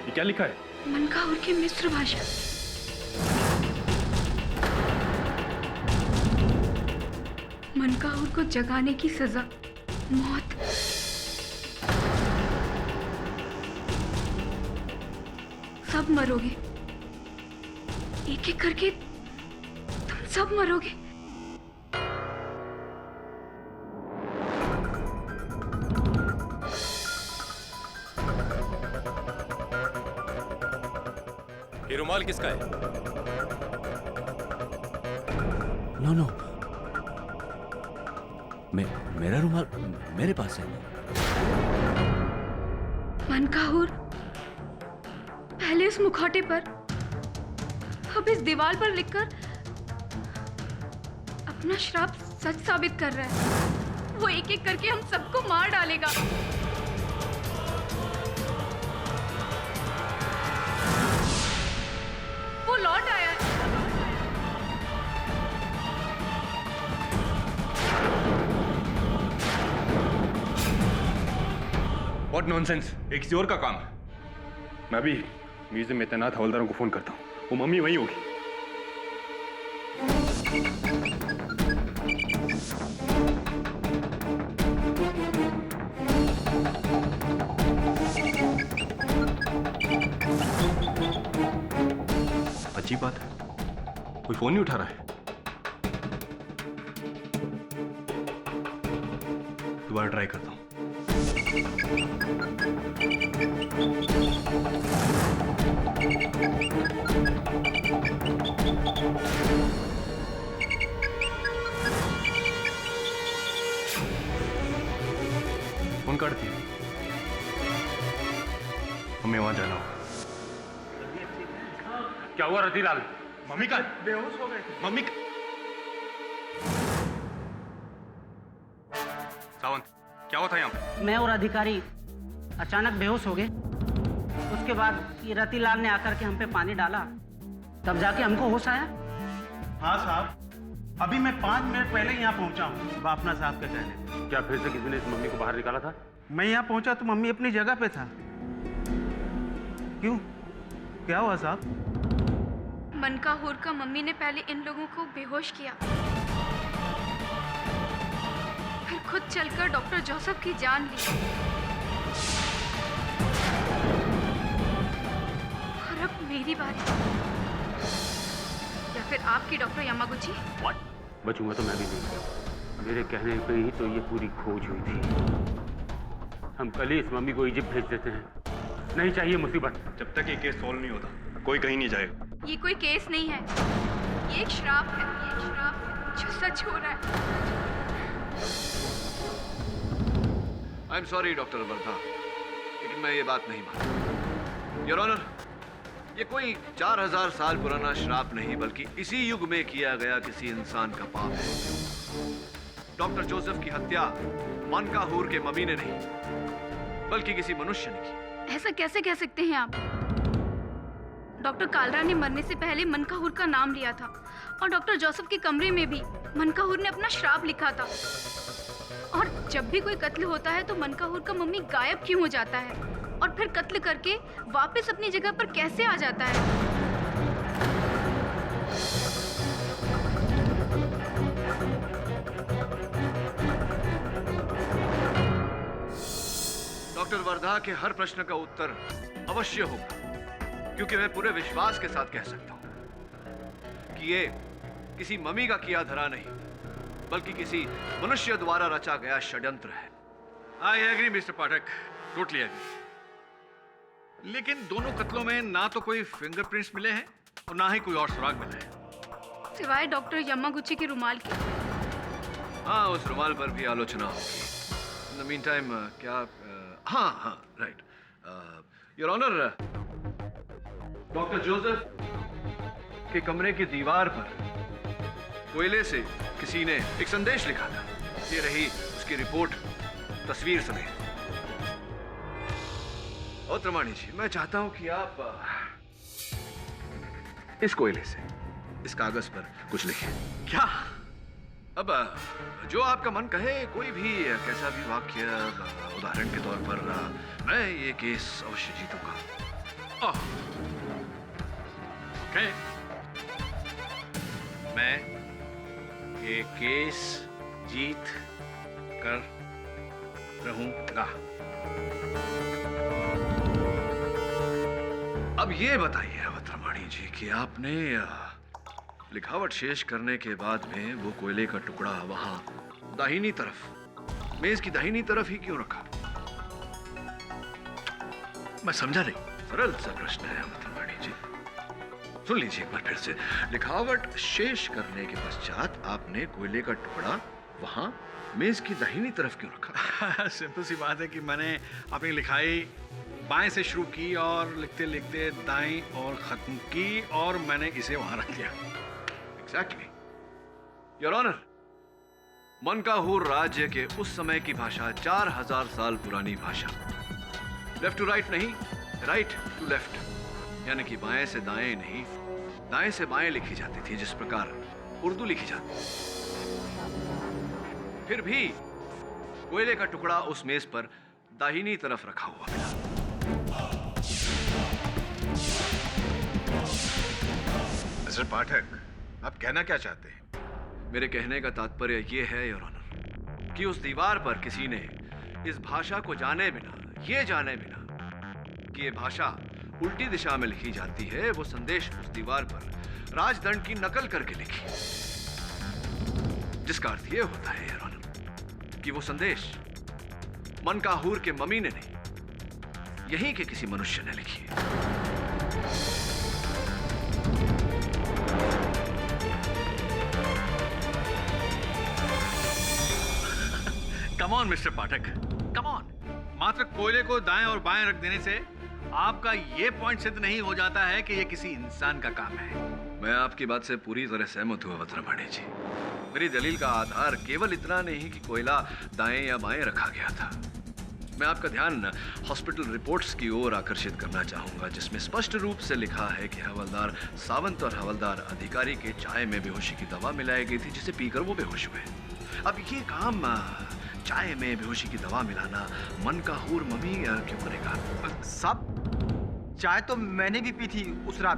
ये क्या लिखा है? मनकाहुर की मिस्र भाषा। मनकाहुर को जगाने की सजा मौत। सब मरोगे, एक एक करके तुम सब मरोगे। ये रुमाल किसका है? नो, मेरा रुमाल मेरे पास है। मनकाहुर, पहले उस मुखौटे पर, अब इस दीवार पर लिखकर अपना श्राप सच साबित कर रहा है। वो एक एक करके हम सबको मार डालेगा। वो लौट आया है। What nonsense! एक किसी और का काम है। मैं भी म्यूजियम में तैनात हवलदारों को फोन करता हूँ। वो मम्मी वहीं होगी। अजीब बात है, कोई फोन नहीं उठा रहा है। दोबारा ट्राई करता हूँ। फोन काटती है। हमें वहां जाना होगा। क्या हुआ रतिलाल? मम्मी का बेहोश हो गए। मम्मी का... सावंत, क्या हुआ था यहाँ पे? मैं और अधिकारी अचानक बेहोश हो गए। उसके बाद ये रतिलाल ने आकर के हम पे पानी डाला, तब जाके हमको होश आया। हाँ साहब, अभी मैं 5 मिनट पहले यहाँ पहुँचा हूँ बापना साहब के कहने पे। क्या फिर से किसी ने इस मम्मी को बाहर निकाला था? मैं यहाँ पहुँचा तो मम्मी अपनी जगह पे था। क्यों, क्या हुआ साहब? मनकाहुर का मम्मी ने पहले इन लोगों को बेहोश किया, फिर खुद चलकर डॉक्टर जोसेफ की जान ली। और अब मेरी बारी, या फिर आपकी डॉक्टर यामागुची? बचूंगा तो मैं भी नहीं। मेरे कहने पे ही तो ये पूरी खोज हुई थी। हम कल ही इस मम्मी को इजिप्ट भेज देते हैं। नहीं चाहिए मुसीबत। जब तक ये केस सॉल्व नहीं होता कोई कहीं नहीं जाएगा। ये कोई केस नहीं है, ये एक श्राप है। ये एक श्राप है जो सच हो रहा है। I am sorry doctor Wardha, लेकिन मैं ये बात नहीं मानता। योर ऑनर, ये कोई 4000 साल पुराना श्राप नहीं, बल्कि इसी युग में किया गया किसी इंसान का पाप है। डॉक्टर जोसेफ की हत्या मनकाहुर के मम्मी ने नहीं, बल्कि किसी मनुष्य ने की। ऐसा कैसे कह सकते हैं आप? डॉक्टर कालरा ने मरने से पहले मनकाहुर का नाम लिया था, और डॉक्टर जोसेफ के कमरे में भी मनकाहुर ने अपना श्राप लिखा था। और जब भी कोई कत्ल होता है तो मनकाहुर का मम्मी गायब क्यों हो जाता है, और फिर कत्ल करके वापस अपनी जगह पर कैसे आ जाता है? डॉक्टर वर्धा के हर प्रश्न का उत्तर अवश्य होगा, क्योंकि मैं पूरे विश्वास के साथ कह सकता हूं कि ये किसी मम्मी का किया धरा नहीं, बल्कि किसी मनुष्य द्वारा रचा गया षड्यंत्र है। I agree Mister Pathak, totally agree. लेकिन दोनों कत्लों में ना तो कोई फिंगरप्रिंट्स मिले हैं और ना ही कोई और सुराग मिला है, सिवाय डॉक्टर यामागुची के रुमाल के। हाँ, उस रुमाल पर भी आलोचना होगी। इन द मीन टाइम क्या हाँ right your honour, doctor Joseph के कमरे की दीवार पर कोयले से किसी ने एक संदेश लिखा था। ये रही उसकी रिपोर्ट तस्वीर समेत। और त्रमाणी जी, मैं चाहता हूं कि आप इस कोयले से इस कागज पर कुछ लिखें। क्या? अब जो आपका मन कहे, कोई भी कैसा भी वाक्य, उदाहरण के तौर पर मैं ये केस अवश्य जीतूंगा। ओके, मैं ये केस जीत कर रहूंगा। अब ये बताइए अवतरमणि जी कि आपने लिखावट शेष करने के बाद में वो कोयले का टुकड़ा वहां दाहिनी तरफ, मेज की दाहिनी तरफ ही क्यों रखा? मैं समझा नहीं। सरल सा प्रश्न है अवतरमणि जी, सुन लीजिए एक बार फिर से। लिखावट शेष करने के पश्चात आपने कोयले का टुकड़ा वहां मेज की दाहिनी तरफ क्यों रखा? सिंपल सी बात है कि मैंने अपनी लिखाई बाएं से शुरू की और लिखते लिखते दाएं और खत्म की और मैंने इसे वहां रख दिया। एग्जैक्टली योर ऑनर, मनकाहूर राज्य के उस समय की भाषा 4000 साल पुरानी भाषा, लेफ्ट टू राइट नहीं, राइट टू लेफ्ट, यानी कि बाएं से दाएं नहीं, दाएं से बाएं लिखी जाती थी, जिस प्रकार उर्दू लिखी जाती है। फिर भी कोयले का टुकड़ा उस मेज पर दाहिनी तरफ रखा हुआ मिला। मिस्टर पाठक, आप कहना क्या चाहते हैं? मेरे कहने का तात्पर्य यह है योर ऑनर कि उस दीवार पर किसी ने इस भाषा को जाने बिना, ये जाने बिना कि ये भाषा उल्टी दिशा में लिखी जाती है, वो संदेश उस दीवार पर राजदंड की नकल करके लिखी, जिसका अर्थ यह होता है योर ऑनर कि वो संदेश मनकाहूर के मम्मी ने नहीं, यहीं के किसी मनुष्य ने लिखी है। Come on mister Pathak, come on. मात्र कोयले को दाएं और बाएं रख देने से आपका यह पॉइंट सिद्ध नहीं हो जाता है कि यह किसी इंसान का काम है। मैं आपकी बात से पूरी तरह सहमत हूं अवतरमणि जी। मेरी दलील का आधार केवल इतना नहीं कि कोयला दाएं या बाएं रखा गया था। मैं आपका ध्यान हॉस्पिटल रिपोर्ट्स की ओर आकर्षित करना चाहूंगा, जिसमें स्पष्ट रूप से लिखा है कि हवलदार सावंत और हवलदार अधिकारी के चाय में बेहोशी की दवा मिलाई गई थी, जिसे पीकर वो बेहोश हुए। अब ये काम चाय में बेहोशी की दवा मिलाना मनकाहूर मम्मी क्यों करेगा? साहब, चाय तो मैंने भी पी थी उस रात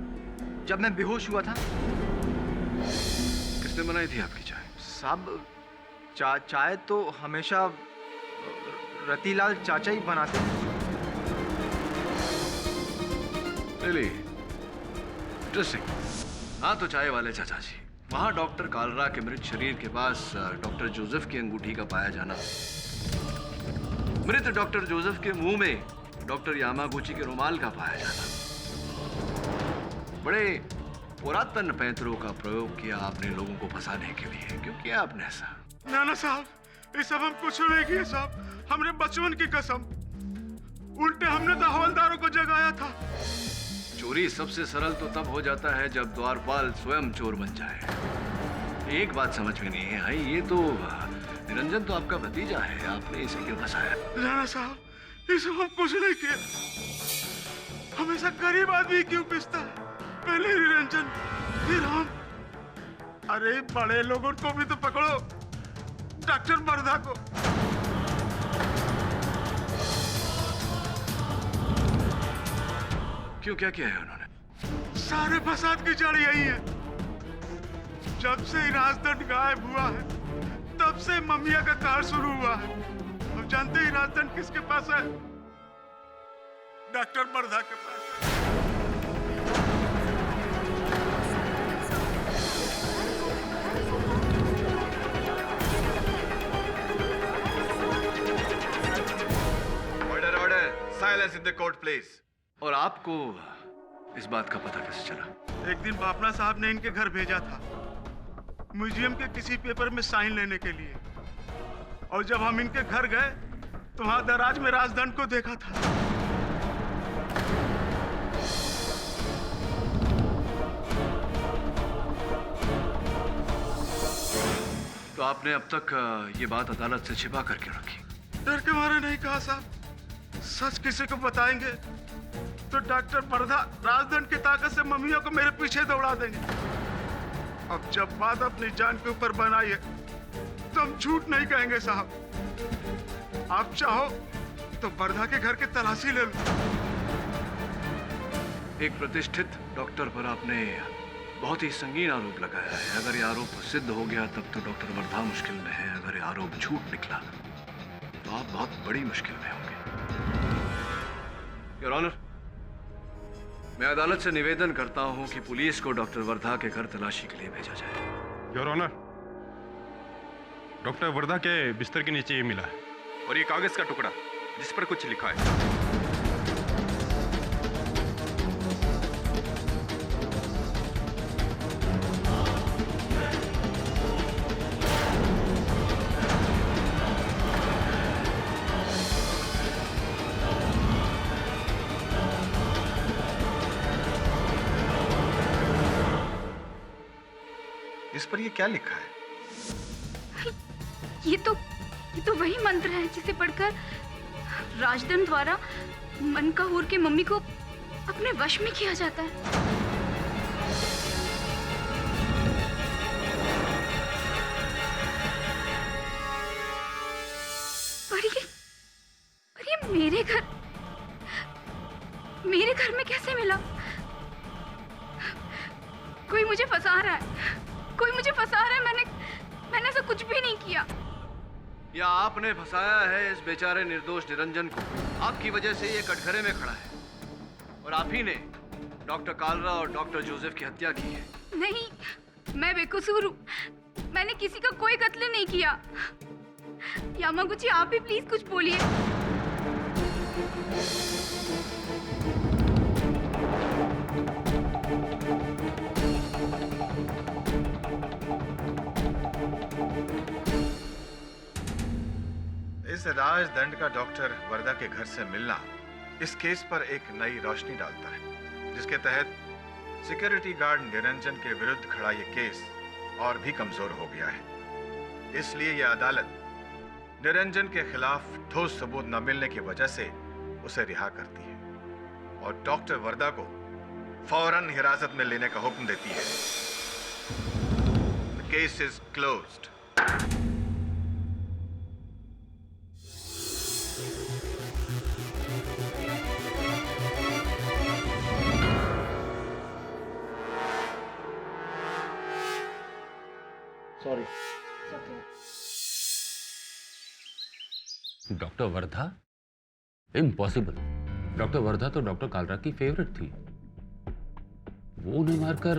जब मैं बेहोश हुआ था। किसने बनाई थी आपकी चाय? साहब, चाय तो हमेशा रतिलाल चाचा ही बनाते हैं। Really? Interesting. हाँ, तो चाय वाले चाचा जी, वहाँ डॉक्टर कालरा के मृत शरीर के पास डॉक्टर जोसेफ की अंगूठी का पाया जाना, मृत डॉक्टर जोसेफ के मुंह में डॉक्टर यामागुची के रुमाल का पाया जाना, बड़े पुरातन पैंतरों का प्रयोग किया आपने लोगों को फंसाने के लिए। क्यों किया आपने ऐसा? नाना साहब, ये सब हम कुछ नहीं किए साहब, हमने बचपन की कसम, उल्टे हमने तो हवलदारों को जगाया था। चोरी सबसे सरल तो तब हो जाता है जब द्वारपाल स्वयं चोर बन जाए। एक बात समझ में नहीं आई, ये तो निरंजन तो आपका भतीजा है, आपने इसे क्यों फंसाया? नाना साहब, ये सब हम कुछ नहीं किए। हमेशा गरीब आदमी क्यों पिसता है? पहले निरंजन, फिर हम। अरे बड़े लोगों को भी तो पकड़ो, डॉक्टर बरधा को। क्यों, क्या किया है उन्होंने? सारे फसाद की जड़ यही है। जब से राजदंड गायब हुआ है, तब से ममिया का कहर शुरू हुआ है। अब जानते ही राजदंड किसके पास है? डॉक्टर बरधा के पास। Order, order, silence in the court please. और आपको इस बात का पता कैसे चला? एक दिन बापना साहब ने इनके घर भेजा था, म्यूजियम के किसी पेपर में साइन लेने के लिए। और जब हम इनके घर गए तो वहां दराज में राजदंड को देखा था। तो आपने अब तक ये बात अदालत से छिपा करके रखी? डर के मारे नहीं कहा साहब। सच किसी को बताएंगे तो डॉक्टर बरधा राजदंड की ताकत से मम्मियों को मेरे पीछे दौड़ा देंगे। अब जब बात अपनी जान के ऊपर बनाई है तो हम झूठ नहीं कहेंगे साहब। आप चाहो तो बरधा के घर की तलाशी ले लो। एक प्रतिष्ठित डॉक्टर पर आपने बहुत ही संगीन आरोप लगाया है। अगर ये आरोप सिद्ध हो गया तब तो डॉक्टर वर्धा मुश्किल में है। अगर ये आरोप झूठ निकला तो आप बहुत बड़ी मुश्किल में होंगे। योर ऑनर, मैं अदालत से निवेदन करता हूं कि पुलिस को डॉक्टर वर्धा के घर तलाशी के लिए भेजा जाए। योर ऑनर, डॉक्टर वर्धा के बिस्तर के नीचे ये मिला है और ये कागज का टुकड़ा जिस पर कुछ लिखा है। इस पर ये क्या लिखा है? ये तो वही मंत्र है जिसे पढ़कर राजदन द्वारा मनकाहूर के मम्मी को अपने वश में किया जाता है। पर ये मेरे घर में कैसे मिला? कोई मुझे फंसा रहा है, कोई मुझे फंसा रहा है। मैंने ऐसा कुछ भी नहीं किया। या आपने फंसाया है इस बेचारे निर्दोष निरंजन को। आपकी वजह से ये कटघरे में खड़ा है और आप ही ने डॉक्टर कालरा और डॉक्टर जोसेफ की हत्या की है। नहीं, मैं बेकसूर हूँ। मैंने किसी का कोई कत्ल नहीं किया। यामागुची, आप भी प्लीज कुछ बोलिए। इस राजदंड का डॉक्टर वर्धा के घर से मिलना इस केस पर एक नई रोशनी डालता है, जिसके तहत सिक्योरिटी गार्ड निरंजन के विरुद्ध खड़ा ये केस और भी कमजोर हो गया है। इसलिए यह अदालत निरंजन के खिलाफ ठोस सबूत न मिलने की वजह से उसे रिहा करती है और डॉक्टर वर्धा को फौरन हिरासत में लेने का हुक्म देती है। The case is closed. Sorry. Doctor Wardha? Impossible. Doctor Wardha तो डॉक्टर कालरा की फेवरेट थी। वो उन्हें मारकर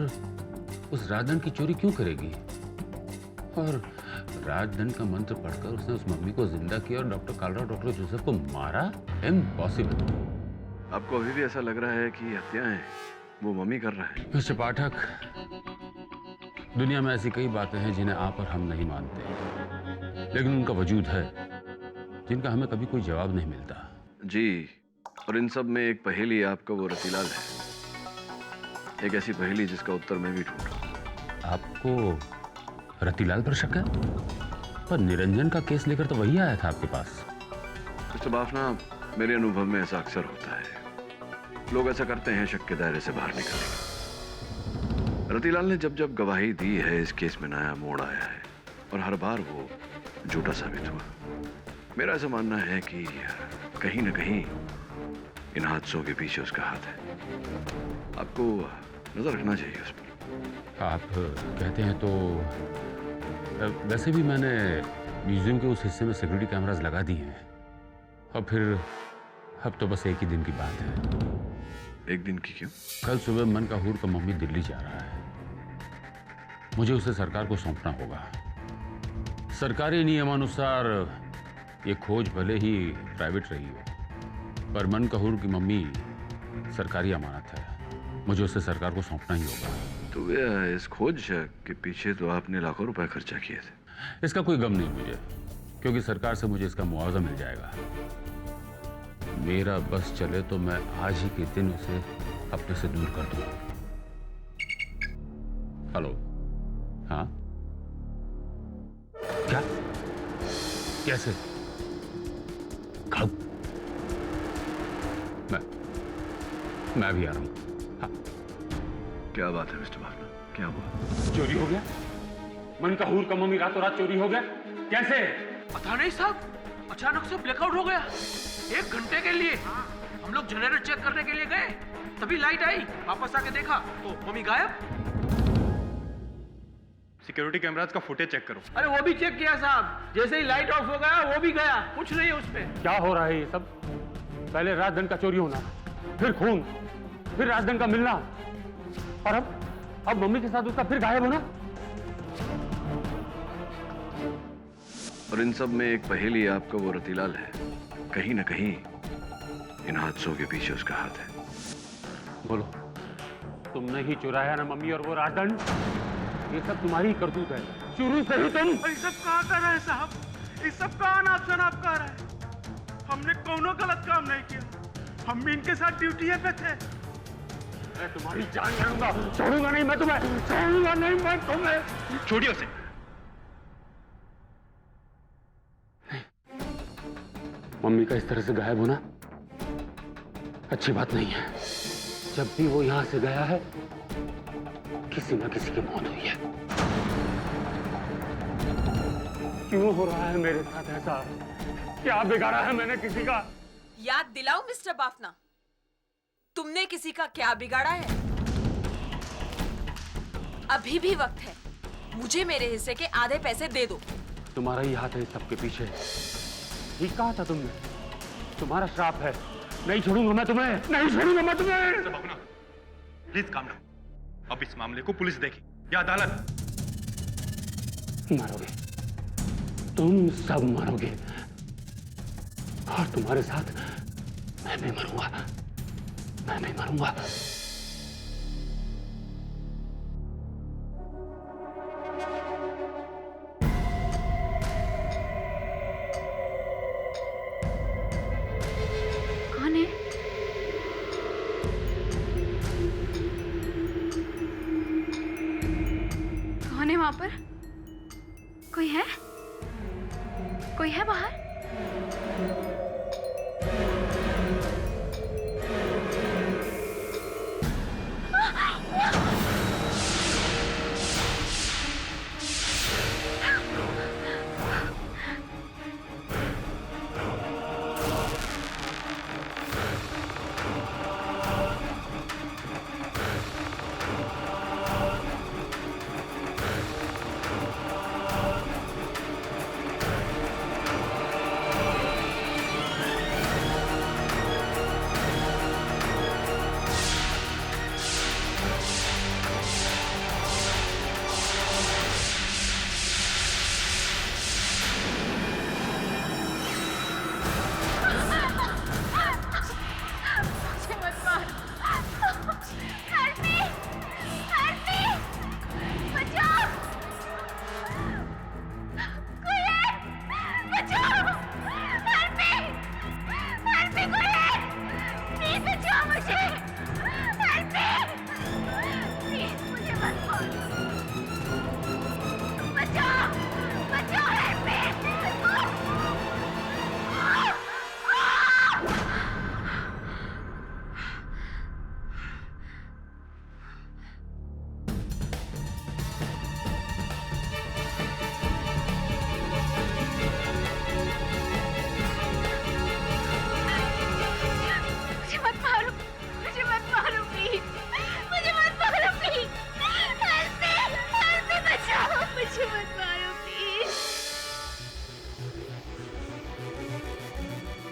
उस राजदंड की चोरी क्यों करेगी? और राजदंड का मंत्र पढ़कर उसने उस मम्मी को जिंदा किया और डॉक्टर कालरा और डॉक्टर जोसेफ को मारा? इम्पॉसिबल। आपको अभी भी ऐसा लग रहा है कि हत्याएं वो मम्मी कर रहा है? मिस्टर पाठक, दुनिया में ऐसी कई बातें हैं जिन्हें आप और हम नहीं मानते, लेकिन उनका वजूद है जिनका हमें कभी कोई जवाब नहीं मिलता। जी, और इन सब में एक पहेली आपका वो रतिलाल है। एक ऐसी पहेली जिसका उत्तर मैं भी ढूंढ रहा हूं। आपको रतिलाल पर शक है? पर निरंजन का केस लेकर तो वही आया था आपके पास। मिस्टर बाफना, मेरे अनुभव में ऐसा अक्सर होता है। लोग ऐसा करते हैं शक के दायरे से बाहर निकलने। रतिलाल ने जब जब गवाही दी है इस केस में नया मोड़ आया है और हर बार वो झूठा साबित हुआ। मेरा ऐसा मानना है कि कहीं न कहीं इन हादसों के पीछे उसका हाथ है। आपको नजर रखना चाहिए उस पर। आप कहते हैं तो वैसे भी मैंने म्यूजियम के उस हिस्से में सिक्योरिटी कैमरास लगा दिए हैं और फिर अब तो बस एक ही दिन की बात है। एक दिन की क्यों? कल सुबह मनकाहूर का मम्मी दिल्ली जा रहा है। मुझे उसे सरकार को सौंपना होगा। सरकारी नियमानुसार ये खोज भले ही प्राइवेट रही हो, पर मनकाहूर की मम्मी सरकारी अमानत है। मुझे उसे सरकार को सौंपना ही होगा। तो इस खोज के पीछे तो आपने लाखों रुपए खर्चा किए थे। इसका कोई गम नहीं मुझे, क्योंकि सरकार से मुझे इसका मुआवजा मिल जाएगा। मेरा बस चले तो मैं आज ही के दिन उसे अपने से दूर कर दूं। हेलो? हाँ? क्या? कैसे? कब? मैं भी आ रहा हूं। हाँ। क्या बात है मिस्टर बाफना? क्या हुआ? चोरी हो गया? मनकाहूर का मम्मी रातों रात चोरी हो गया? कैसे? पता नहीं साहब, अचानक से ब्लैकआउट हो गया 1 घंटे के लिए। हम लोग जनरेटर चेक करने के लिए गए, तभी लाइट आई। वापस आके देखा तो मम्मी गायब। सिक्योरिटी कैमरास का फुटेज चेक करो। अरे वो भी चेक किया साहब, जैसे ही लाइट ऑफ हो गया वो भी गया, कुछ नहीं है उसमें। क्या हो रहा है ये सब? पहले राजधन का चोरी होना, फिर खून, फिर राजधन का मिलना, और अब मम्मी के साथ उसका फिर गायब होना। और इन सब में एक पहेली आपका वो रतिलाल है। कहीं ना कहीं इन हादसों के पीछे उसका हाथ है। बोलो, तुमने ही चुराया ना मम्मी और वो राजधन? ये सब तुम्हारी करतूत है, शुरू से ही तुम। ये सब कहाँ कर रहे हैं साहब? ये सब कहाँ नाप शनाप कर रहे हैं? हमने कोनो गलत काम नहीं किया, हम भी इनके साथ ड्यूटी पे थे। मैं तुम्हारी जान लूंगा, छोड़ूंगा नहीं मैं तुम्हें, छोड़ूंगा नहीं मैं तुम्हें। छोड़िए उसे। मम्मी का इस तरह से गायब होना अच्छी बात नहीं है। जब भी वो यहां से गया है, किसी न किसी की मौत हुई है। क्यों हो रहा है मेरे साथ ऐसा? क्या बिगाड़ा है मैंने किसी का? याद दिलाओ मिस्टर बाफना, तुमने किसी का क्या बिगाड़ा है? अभी भी वक्त है, मुझे मेरे हिस्से के आधे पैसे दे दो। तुम्हारा ही हाथ है इस सबके पीछे। ठीक कहा था तुमने, तुम्हारा श्राप है। नहीं छोड़ूंगा मैं तुम्हें, नहीं छोड़ूंगा मैं तुम्हें। Please calm down. अब इस मामले को पुलिस देखे या अदालत। मरोगे, तुम सब मरोगे, और तुम्हारे साथ मैं भी मरूंगा, मैं भी मरूंगा। कौन है? कौन है वहां पर? कोई है? कोई है बाहर?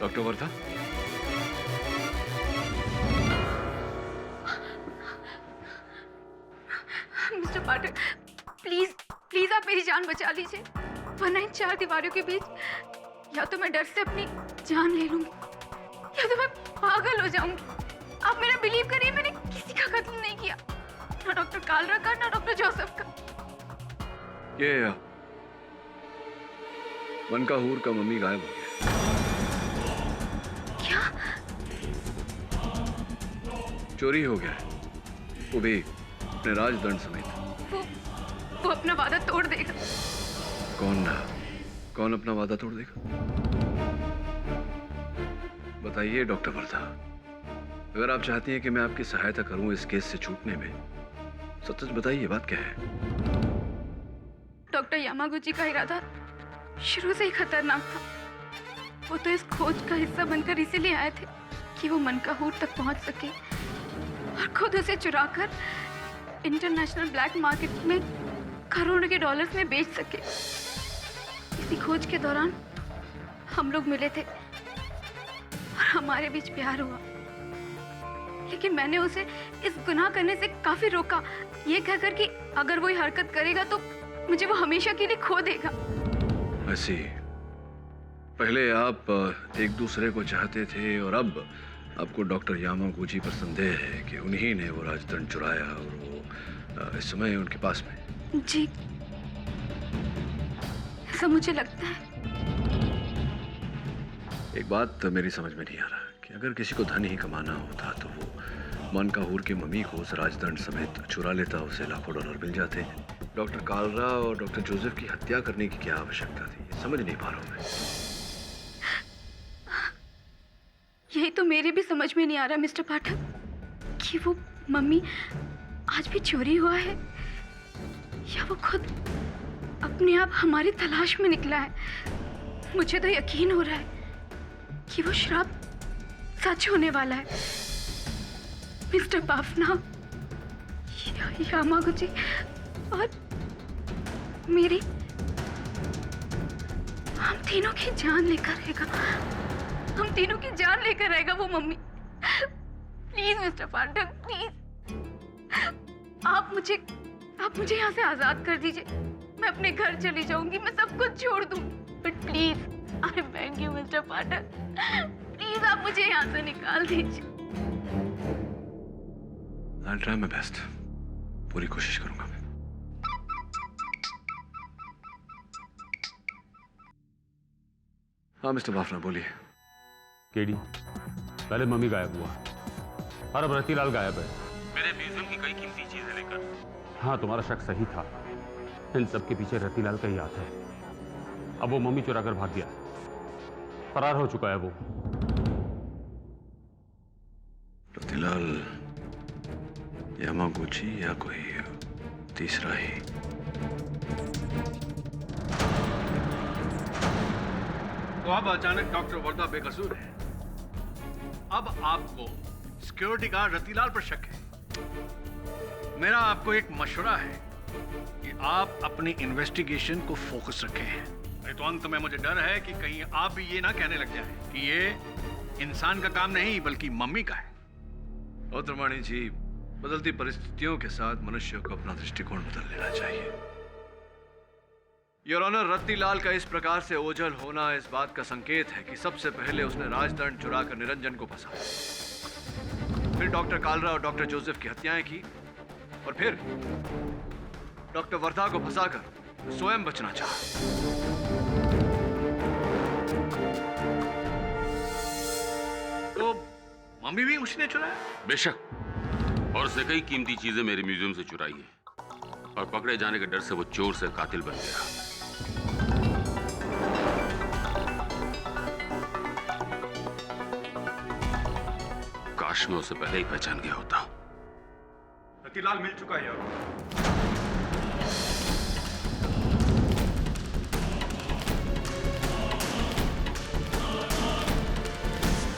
Doctor Wardha, mister Pathak, please please आप मेरी जान बचा लीजिए, वरना इन चार दीवारों के बीच या तो मैं डर से अपनी जान ले लूंगी या तो मैं पागल हो जाऊंगी। आप मेरा बिलीव करिए, मैंने किसी का कत्ल नहीं किया, ना डॉक्टर कालरा का ना डॉक्टर जोसेफ का। ये मनकाहूर का मम्मी गायब हो गया। क्या? चोरी हो गया है, वो भी अपने राजदंड समेत। वो अपना वादा तोड़ देगा। कौन अपना वादा तोड़ देगा? बताइए डॉक्टर वर्धा, अगर आप चाहती हैं कि मैं आपकी सहायता करूं इस केस से छूटने में, सच सच बताइए, बात क्या है? डॉक्टर यामागुची का इरादा शुरू से ही खतरनाक था। वो तो इस खोज का हिस्सा बनकर इसीलिए आए थे कि वो मनकाहूर तक पहुंच सके और खुद उसे चुराकर इंटरनेशनल ब्लैक मार्केट में करोड़ों के डॉलर्स में बेच सके। इसी खोज के दौरान हम लोग मिले थे और हमारे बीच प्यार हुआ, लेकिन मैंने उसे इस गुनाह करने से काफी रोका, ये कहकर कि अगर वो ये हरकत करेगा तो मुझे वो हमेशा के लिए खो देगा। ऐसी पहले आप एक दूसरे को चाहते थे और अब आपको डॉक्टर यामागुची पर संदेह है कि उन्हीं ने वो राजदंड चुराया और वो इस समय उनके पास में। जी, ऐसा मुझे लगता है। एक बात मेरी समझ में नहीं आ रहा कि अगर किसी को धन ही कमाना होता तो वो मनकाहूर की मम्मी को उस राजदंड समेत चुरा लेता, उसे लाखों डॉलर मिल जाते। डॉक्टर कालरा और डॉक्टर जोसेफ की हत्या करने की क्या आवश्यकता थी, ये समझ नहीं पा रहा हूं मैं। यही तो मेरे भी समझ में नहीं आ रहा मिस्टर पाठक कि वो मम्मी आज भी चोरी हुआ है या वो खुद अपने आप हमारी तलाश में निकला है। मुझे तो यकीन हो रहा है कि वो श्राप सच होने वाला है। मिस्टर बाफना, यामागुची और मेरी, हम तीनों की जान लेकर रहेगा, हम तीनों की जान लेकर रहेगा वो mummy. Please mister Pathak, please आप मुझे यहाँ से आजाद कर दीजिए। मैं अपने घर चली जाऊंगी, मैं सब कुछ छोड़ दूं, but please I beg you mister Pathak, please आप मुझे यहाँ से निकाल दीजिए। I'll try my best. पूरी कोशिश करूंगा मैं। हाँ मिस्टर बाफना, बोलिए। केडी, पहले मम्मी गायब हुआ और अब रतिलाल गायब है, मेरे म्यूजियम की कई कीमती चीजें लेकर। हाँ, तुम्हारा शक सही था, इन सब के पीछे रतिलाल का ही हाथ है। अब वो मम्मी चुरा कर भाग गया, फरार हो चुका है वो। रतिलाल, यामागुची या कोई तीसरा ही? तो अब अचानक डॉक्टर वर्धा बेकसूर है। अब आपको सिक्योरिटी गार्ड रतिलाल पर शक है। मेरा आपको एक मशवरा है कि आप अपनी इन्वेस्टिगेशन को फोकस रखें। नहीं तो अंत में मुझे डर है कि कहीं आप भी ये ना कहने लग जाए कि ये इंसान का काम नहीं बल्कि मम्मी का है। औत्रमाणी जी, बदलती परिस्थितियों के साथ मनुष्य को अपना दृष्टिकोण बदल लेना चाहिए। योर ऑनर, रतिलाल का इस प्रकार से ओझल होना इस बात का संकेत है कि सबसे पहले उसने राजदंड चुराकर निरंजन को फंसाया, फिर डॉक्टर कालरा और डॉक्टर जोसेफ की हत्याएं की और फिर डॉक्टर वर्धा को फंसाकर स्वयं बचना चाहा। तो मम्मी भी उसने चुराया? बेशक, और उसने कई कीमती चीजें मेरे म्यूजियम से चुराई हैं और पकड़े जाने के डर से वो चोर से कातिल बन गया। काश मैं उसे पहले ही पहचान गया होता। रतिलाल मिल चुका है यार।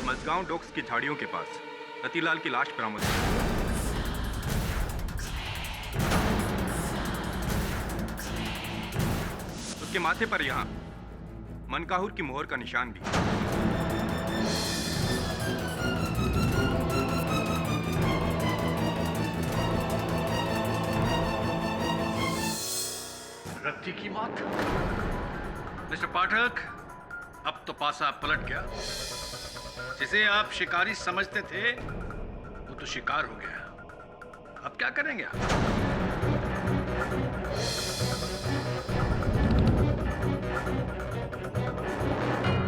मजगांव डॉक्स की झाड़ियों के पास रतिलाल की लाश बरामद हुई। उसके माथे पर यहाँ मनकाहूर की मोहर का निशान भी। रत्ती की मौत। मिस्टर पाठक, अब तो पासा पलट गया। जिसे आप शिकारी समझते थे वो तो शिकार हो गया। अब क्या करेंगे आप?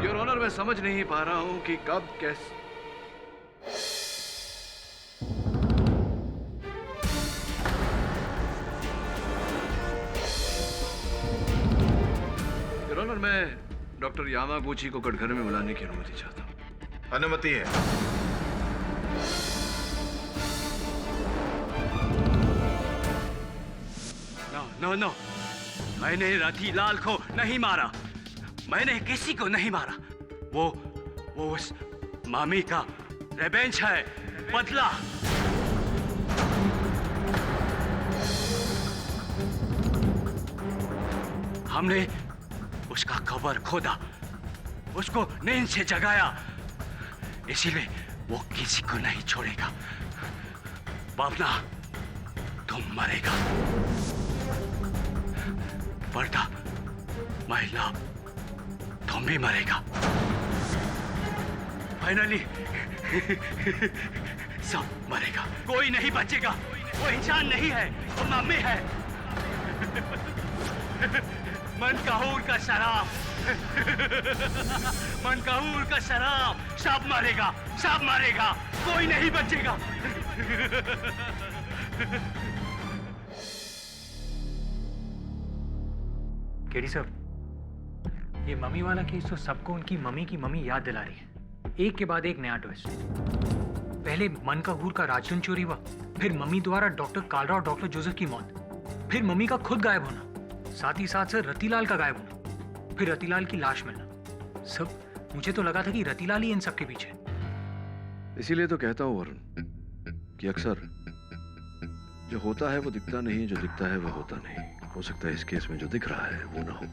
योर ऑनर, मैं समझ नहीं पा रहा हूं कि कब कैसे। योर ऑनर, मैं डॉक्टर यामागुची को कटघरे में बुलाने की अनुमति चाहता हूं। अनुमति है। नो नो, मैंने रतिलाल को नहीं मारा, मैंने किसी को नहीं मारा। वो उस मामी का रिवेंज है, बदला। हमने उसका कब्र खोदा, उसको नींद से जगाया, इसीलिए वो किसी को नहीं छोड़ेगा। बाबना, तुम मरेगा। वर्धा, महिला, तुम भी मरेगा। फाइनली सब मरेगा, कोई नहीं बचेगा। वो इंसान नहीं है, वो मम्मी है। मनकाहूर का शराब, मनकाहूर का शराब, सब मरेगा, सब मरेगा, कोई नहीं बचेगा। केडी साहब, ये मम्मी वाला केस तो सबको उनकी मम्मी की मम्मी याद दिला रही है। एक के बाद एक नया ट्विस्ट। पहले मनकाहूर का राजधन चोरी हुआ, फिर मम्मी द्वारा डॉक्टर कालरा और डॉक्टर जोसेफ की मौत, फिर मम्मी का खुद गायब होना, साथ ही साथ सर रतिलाल का गायब होना, फिर रतिलाल की लाश मिलना। सब मुझे तो लगा था कि रतिलाल ही इन सब के पीछे। इसीलिए तो कहता हूँ वरुण कि अक्सर जो होता है वो दिखता नहीं, जो दिखता है वो होता नहीं। हो सकता है इस केस में जो दिख रहा है वो ना हो,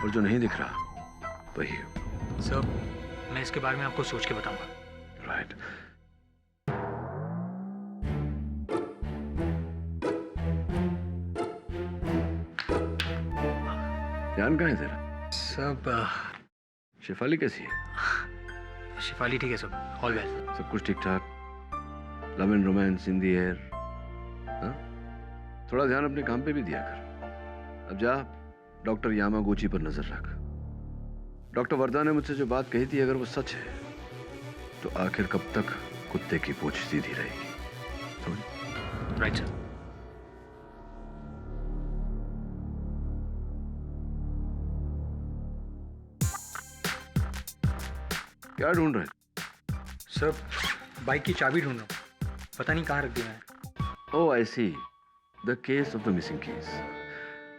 और जो नहीं दिख रहा वही हो। सर, मैं इसके बारे में आपको सोच के बताऊंगा। राइट। ध्यान कहाँ है तेरा? सब शेफाली कैसी है? शेफाली ठीक है सब, ऑल वेल। सब कुछ ठीक ठाक? Love and romance in the air? थोड़ा ध्यान अपने काम पे भी दिया कर। अब जा डॉक्टर यामागुची पर नजर रख। डॉक्टर वर्धा ने मुझसे जो बात कही थी, अगर वो सच है तो आखिर कब तक कुत्ते की पूंछ सीधी रहेगी? Right sir. क्या ढूंढ रहे? सर, बाइक की चाबी ढूंढ रहा हूँ, पता नहीं कहाँ रख दिया है। Oh I see, the case of the missing keys.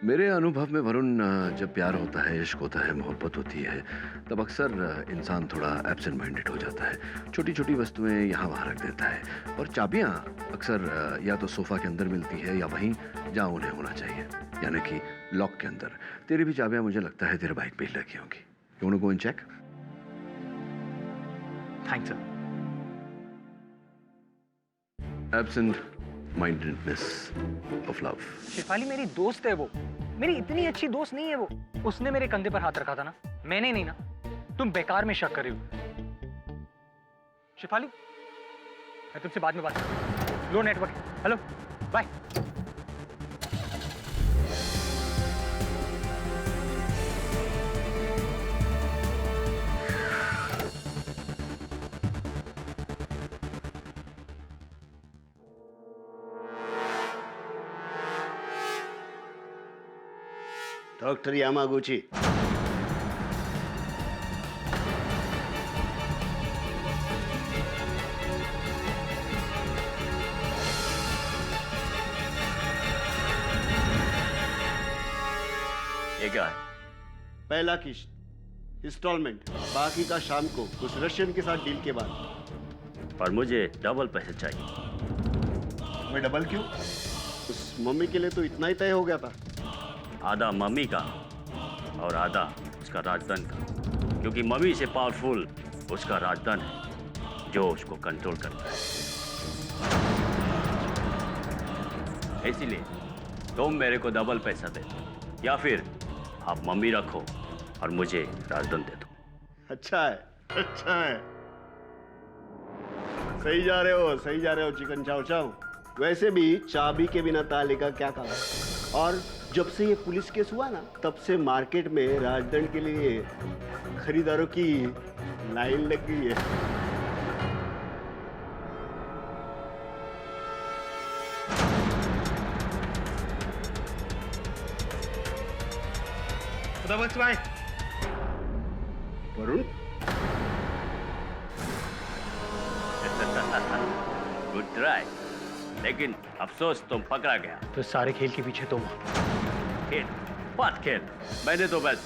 मेरे अनुभव में वरुण, जब प्यार होता है, इश्क होता है, मोहब्बत होती है, तब अक्सर इंसान थोड़ा एब्सेंट माइंडेड हो जाता है। छोटी छोटी वस्तुएं यहाँ वहाँ रख देता है, और चाबियाँ अक्सर या तो सोफा के अंदर मिलती है या वहीं जहाँ उन्हें होना चाहिए, यानी कि लॉक के अंदर। तेरी भी चाबियाँ मुझे लगता है तेरे बाइक पे ही लगी होंगी। You want to go and check? Thanks sir. Absent mindedness of love. Shefali मेरी दोस्त है, वो मेरी इतनी अच्छी दोस्त नहीं है वो। उसने मेरे कंधे पर हाथ रखा था ना, मैंने नहीं ना। तुम बेकार में शक कर रही हो। शेफाली, मैं तुमसे बाद में बात करूं। Low network. Hello, bye. Doctor Yamaguchi, ये क्या है? पहला किस्त इंस्टॉलमेंट, बाकी का शाम को उस रशियन के साथ डील के बाद। पर मुझे डबल पैसे चाहिए। मैं डबल क्यों? उस मम्मी के लिए तो इतना ही तय हो गया था। आधा मम्मी का और आधा उसका राजधन का, क्योंकि मम्मी से पावरफुल उसका राजधन है जो उसको कंट्रोल करता है। इसीलिए तुम मेरे को डबल पैसा दे दो, या फिर आप मम्मी रखो और मुझे राजधन दे दो। अच्छा है, अच्छा है। सही जा रहे हो, सही जा रहे हो चिकन चाव चाव। वैसे भी चाबी के बिना ताले का क्या काम है? और जब से ये पुलिस केस हुआ ना, तब से मार्केट में राजदंड के लिए खरीदारों की लाइन लग गई है। वरुण, गुड ट्राई, लेकिन अफसोस तुम पकड़ा गया। तो सारे खेल के पीछे तुम। खेल बात खेल, मैंने तो बस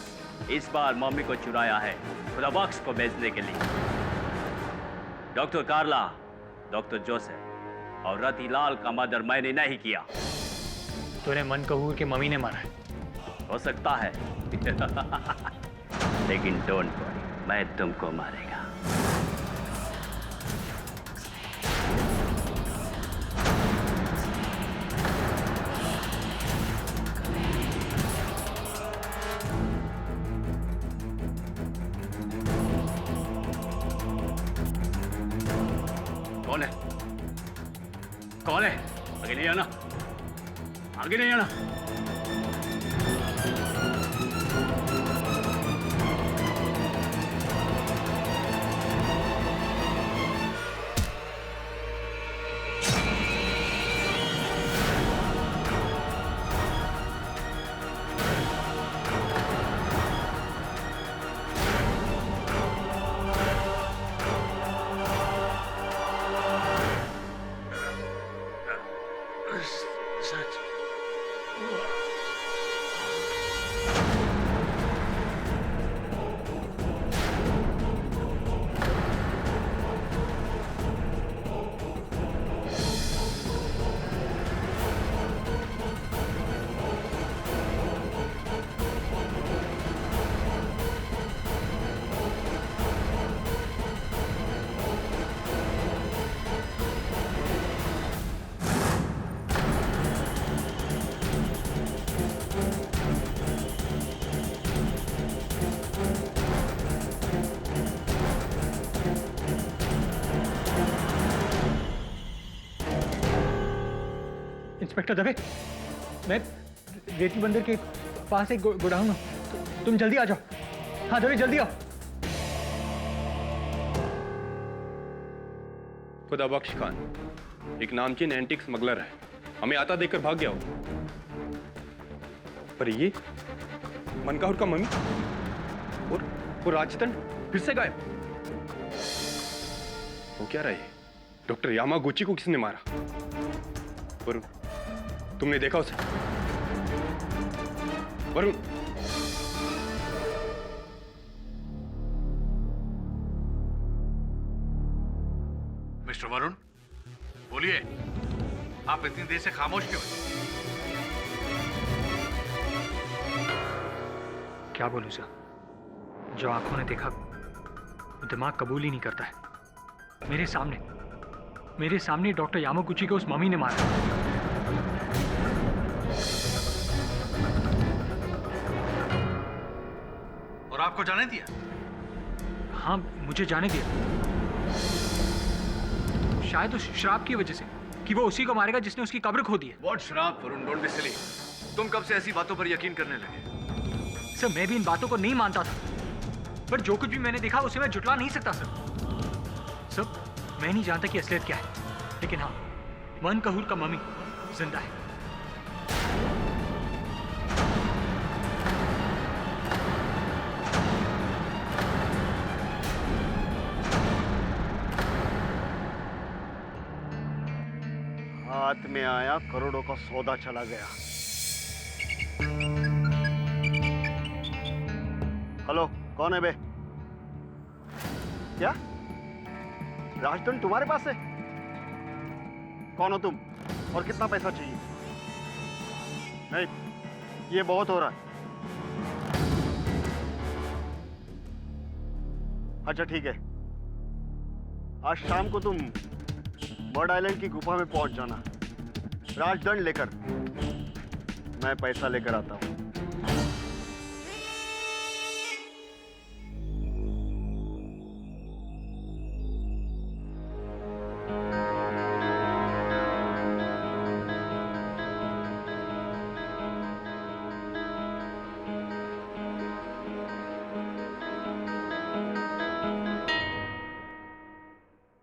इस बार मम्मी को चुराया है खुदा बॉक्स को बेचने के लिए। डॉक्टर कार्ला, डॉक्टर जोसेफ और रतिलाल का मर्डर मैंने नहीं किया। तूने मनकहूर के मम्मी ने मारा है। हो सकता है लेकिन डोंट वरी, मैं तुमको मारेगा। कौन है? कौन है? आगे नहीं आना, आगे नहीं आना। इंस्पेक्टर दवे, मैं रेती बंदर के पास एक गोडाउन हूँ, तुम जल्दी आ जाओ। हाँ दवे, जल्दी आओ। खुदा बख्श खान एक नामचीन एंटीक स्मगलर है, हमें आता देखकर भाग गया हो। पर ये मनकाहुर का मम्मी और वो राजदंड फिर से गायब। वो क्या रहा है? डॉक्टर यामागुची को किसने मारा? वरुण, तुमने देखा उसे? वरुण, मिस्टर वरुण, बोलिए, आप इतनी देर से खामोश क्यों हैं? क्या बोलूं सर, जो आंखों ने देखा वो दिमाग कबूल ही नहीं करता है। मेरे सामने डॉक्टर यामागुची को उस मम्मी ने मारा। और आपको जाने दिया? हाँ, मुझे जाने दिया। शायद उस शराब की वजह से कि वो उसी को मारेगा जिसने उसकी कब्र खो दी है। What शराब? Varun, don't be silly. तुम कब से ऐसी बातों पर यकीन करने लगे? सर, मैं भी इन बातों को नहीं मानता था, पर जो कुछ भी मैंने देखा उसे मैं जुटला नहीं सकता। सर, मैं नहीं जानता कि असलियत क्या है, लेकिन हाँ, मनकहूर का मम्मी जिंदा है। हाथ में आया, करोड़ों का सौदा चला गया। हेलो, कौन है बे? क्या राजदंड तुम्हारे पास है? कौन हो तुम और कितना पैसा चाहिए? नहीं, ये बहुत हो रहा है। अच्छा ठीक है, आज शाम को तुम बर्ड आइलैंड की गुफा में पहुंच जाना, राजदंड लेकर। मैं पैसा लेकर आता हूं।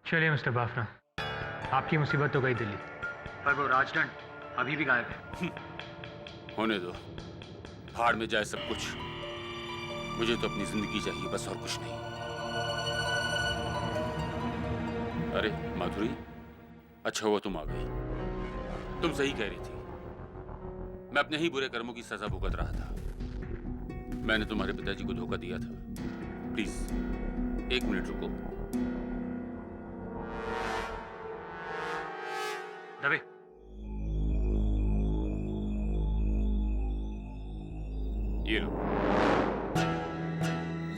चलिए मिस्टर बाफना, आपकी मुसीबत तो गई दिल्ली, पर वो राजदंड अभी भी गायब है। होने दो, भाड़ में जाए सब कुछ। मुझे तो अपनी जिंदगी चाहिए, बस और कुछ नहीं। अरे माधुरी, अच्छा हुआ तुम आ गई। तुम सही कह रही थी, मैं अपने ही बुरे कर्मों की सजा भुगत रहा था। मैंने तुम्हारे पिताजी को धोखा दिया था। प्लीज 1 मिनट रुको। दबे। ये लो।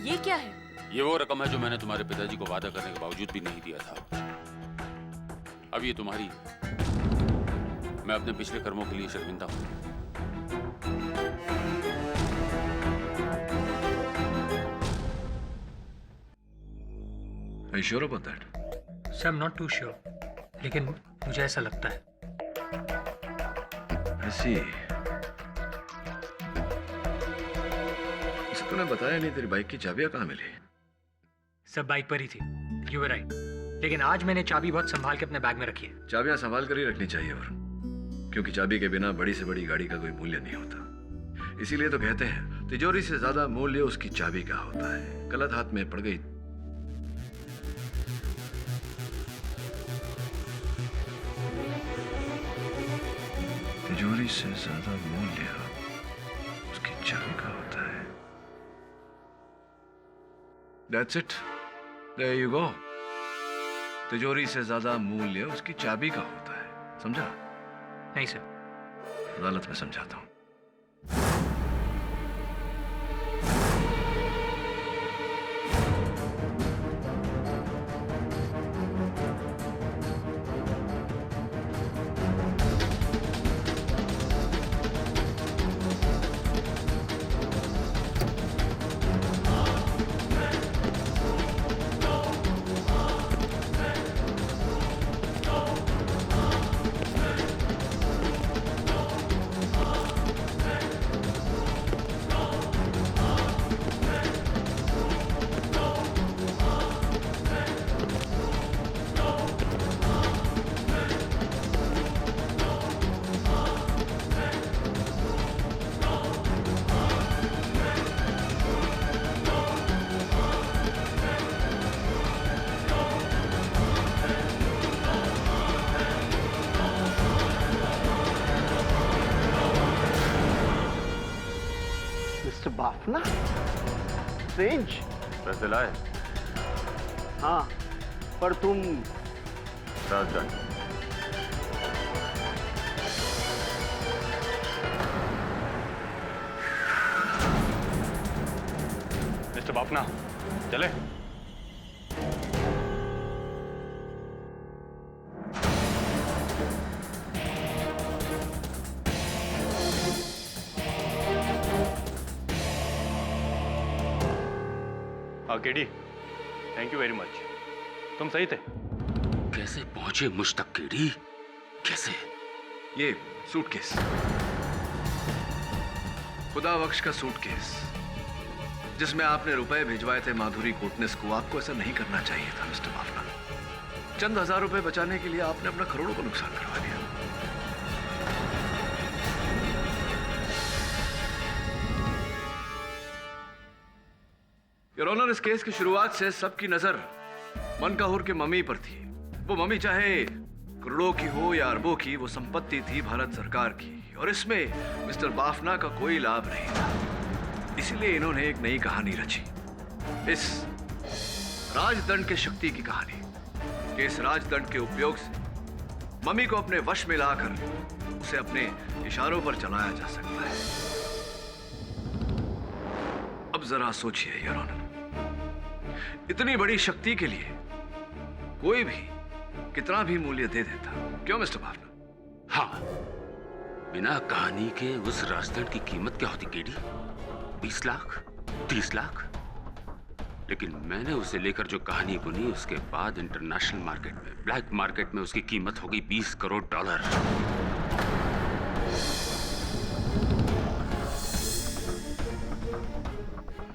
ये क्या है? ये वो रकम है जो मैंने तुम्हारे पिताजी को वादा करने के बावजूद भी नहीं दिया था। अब ये तुम्हारी है। मैं अपने पिछले कर्मों के लिए शर्मिंदा हूं। Are you sure about that? Sir, I'm not too sure, लेकिन मुझे ऐसा लगता है। I see. इसे तूने बताया नहीं, तेरी बाइक की चाबियां कहाँ मिली? सब बाइक पर ही थी। You were right. लेकिन आज मैंने चाबी बहुत संभाल के अपने बैग में रखी है। चाबियां संभाल कर ही रखनी चाहिए, और क्योंकि चाबी के बिना बड़ी से बड़ी गाड़ी का कोई मूल्य नहीं होता। इसीलिए तो कहते हैं तिजोरी से ज्यादा मूल्य उसकी चाबी का होता है। गलत हाथ में पड़ गई तिजोरी से ज्यादा मूल्य उसकी चाबी का होता है। That's it. There you go. तिजोरी से ज्यादा मूल्य उसकी चाबी का होता है। समझा? नहीं सर। अदालत में समझाता हूं। Mister Bafna, strange. पैसे लाए? हाँ, पर तुम राजदंड। मिस्टर बापना, चले। हाँ KD, thank you very much. तुम सही थे। कैसे पहुंचे मुझ तक केडी? कैसे? ये सूटकेस, खुदा बख्श का सूटकेस, जिसमें आपने रुपए भिजवाए थे माधुरी कोटनेस को। आपको ऐसा नहीं करना चाहिए था मिस्टर बाफना। चंद हजार रुपए बचाने के लिए आपने अपना करोड़ों का नुकसान करवा दिया। योर ऑनर, इस केस की शुरुआत से सबकी नजर मनकाहुर के मम्मी पर थी। वो मम्मी चाहे करोड़ों की हो या अरबों की, वो संपत्ति थी भारत सरकार की, और इसमें मिस्टर बाफना का कोई लाभ नहीं था। इसीलिए इन्होंने एक नई कहानी रची, इस राजदंड के शक्ति की कहानी, कि इस राजदंड के उपयोग से मम्मी को अपने वश में लाकर उसे अपने इशारों पर चलाया जा सकता है। अब जरा सोचिए योर ऑनर, इतनी बड़ी शक्ति के लिए कोई भी कितना भी मूल्य दे देता। क्यों मिस्टर बाफना? हाँ, बिना कहानी के उस राजदंड की कीमत क्या होती केडी? 20 लाख, 30 लाख? लेकिन मैंने उसे लेकर जो कहानी बुनी, उसके बाद इंटरनेशनल मार्केट में, ब्लैक मार्केट में उसकी कीमत हो गई $20 करोड़।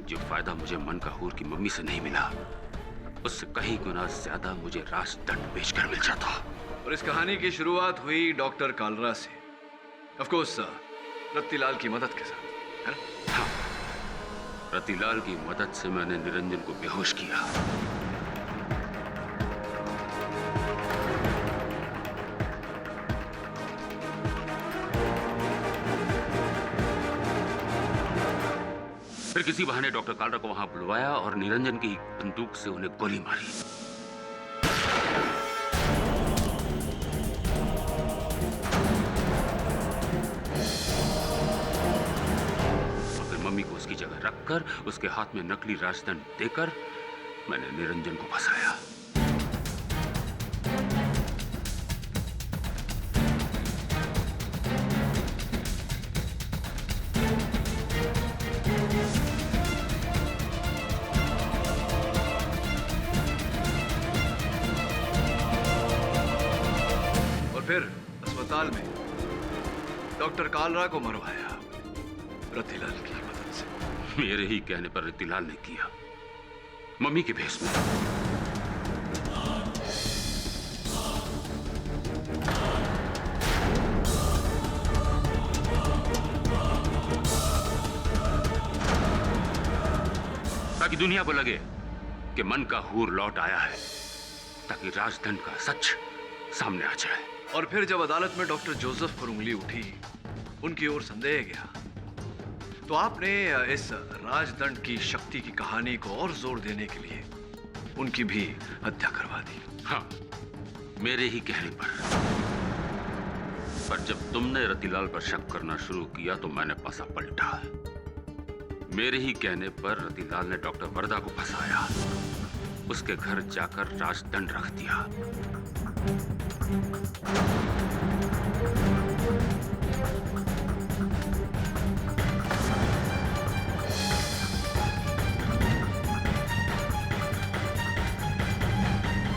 जो फायदा मुझे मनकाहुर की मम्मी से नहीं मिला, उससे कहीं गुना ज्यादा मुझे राजदंड बेचकर मिल जाता। और इस कहानी की शुरुआत हुई डॉक्टर कालरा से, ऑफ कोर्स रत्तीलाल की मदद के साथ, है ना? हाँ, रतिलाल की मदद से मैंने निरंजन को बेहोश किया। फिर किसी बहाने डॉक्टर कालरा को वहां बुलवाया और निरंजन की बंदूक से उन्हें गोली मारी। मम्मी को उसकी जगह रखकर उसके हाथ में नकली राजदंड देकर मैंने निरंजन को फंसाया। और फिर अस्पताल में डॉक्टर कालरा को मरवाया रतिलाल की मदद से। मेरे ही कहने पर रतिलाल ने किया, मम्मी के भेष में। ताकि दुनिया को लगे कि मन का हूर लौट आया है, ताकि राजदंड का सच सामने आ जाए। और फिर जब अदालत में डॉक्टर जोसेफ पर उंगली उठी, उनकी ओर संदेह गया, तो आपने इस राजदंड की शक्ति की कहानी को और जोर देने के लिए उनकी भी हत्या करवा दी। हाँ, मेरे ही कहने पर जब तुमने रतिलाल पर शक करना शुरू किया तो मैंने पासा पलटा। मेरे ही कहने पर रतिलाल ने डॉक्टर वर्धा को फंसाया, उसके घर जाकर राजदंड रख दिया।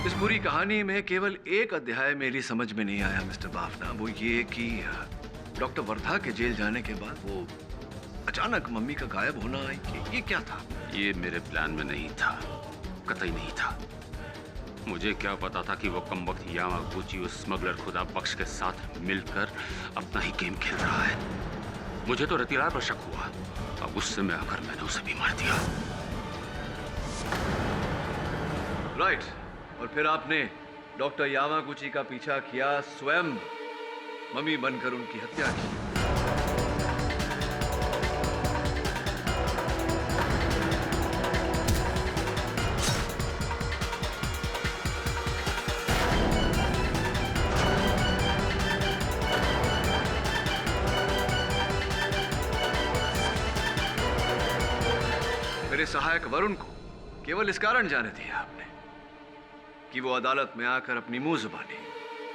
इस पूरी कहानी में केवल एक अध्याय मेरी समझ में नहीं आया मिस्टर बाफना, वो ये कि डॉक्टर वर्धा के जेल जाने के बाद वो अचानक मम्मी का गायब होना, ये क्या था? ये मेरे प्लान में नहीं था, कतई नहीं था। मुझे क्या पता था कि वो कमबख्त यामागुची उस स्मगलर खुदा बख्श के साथ मिलकर अपना ही गेम खेल रहा है। मुझे तो रतिलाल पर शक हुआ, अब गुस्से में आकर मैंने उसे भी मार दिया। राइट। और फिर आपने डॉक्टर यामागुची का पीछा किया, स्वयं मम्मी बनकर उनकी हत्या की। मेरे सहायक वरुण को केवल इस कारण जाने दिया आपने कि वो अदालत में आकर अपनी मुंह जुबानी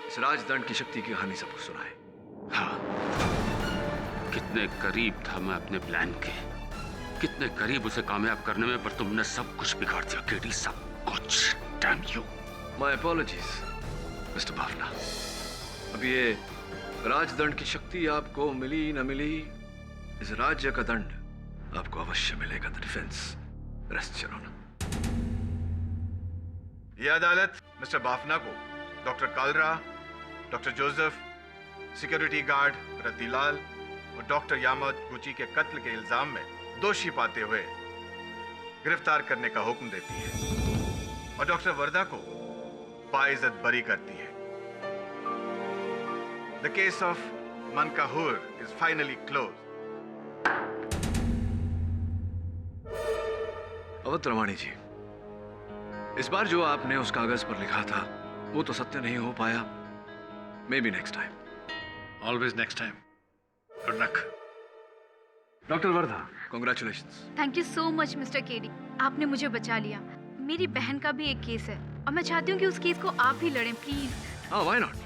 इस राजदंड की शक्ति की कहानी सबको सुनाए। हाँ, कितने करीब था मैं अपने प्लान के, कितने करीब उसे कामयाब करने में, पर तुमने सब कुछ बिगाड़ दिया केडी, सब कुछ। Damn you. My apologies mister Bafna. अब ये राजदंड की शक्ति आपको मिली न मिली, इस राज्य का दंड आपको अवश्य मिलेगा। The defence rest your honour. यह अदालत मिस्टर बाफना को doctor Kalra, doctor Joseph, security guard Ratilal और डॉक्टर यामागुची के कत्ल के इल्जाम में दोषी पाते हुए गिरफ्तार करने का हुक्म देती है और डॉक्टर वर्धा को बाइज्जत बरी करती है। द केस ऑफ मनकाहूर is finally close. Awadh Ramani ji, इस बार जो आपने उस कागज पर लिखा था वो तो सत्य नहीं हो पाया। May be next time. Always next time. Good luck. Doctor Wardha, congratulations. Thank you so much mister KD, आपने मुझे बचा लिया। मेरी बहन का भी एक केस है और मैं चाहती हूँ कि उस केस को आप भी लड़ें, प्लीज। हाँ, व्हाई नॉट।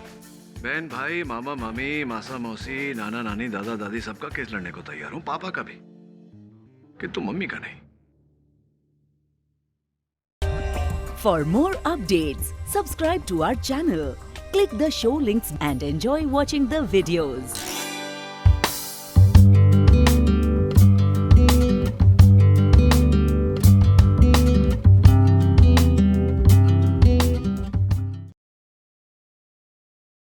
बहन भाई, मामा मामी, मासा मौसी, नाना नानी, दादा दादी, सबका केस लड़ने को तैयार हूँ, पापा का भी, किंतु मम्मी का नहीं। For more updates, subscribe to our channel, click the show links and enjoy watching the videos.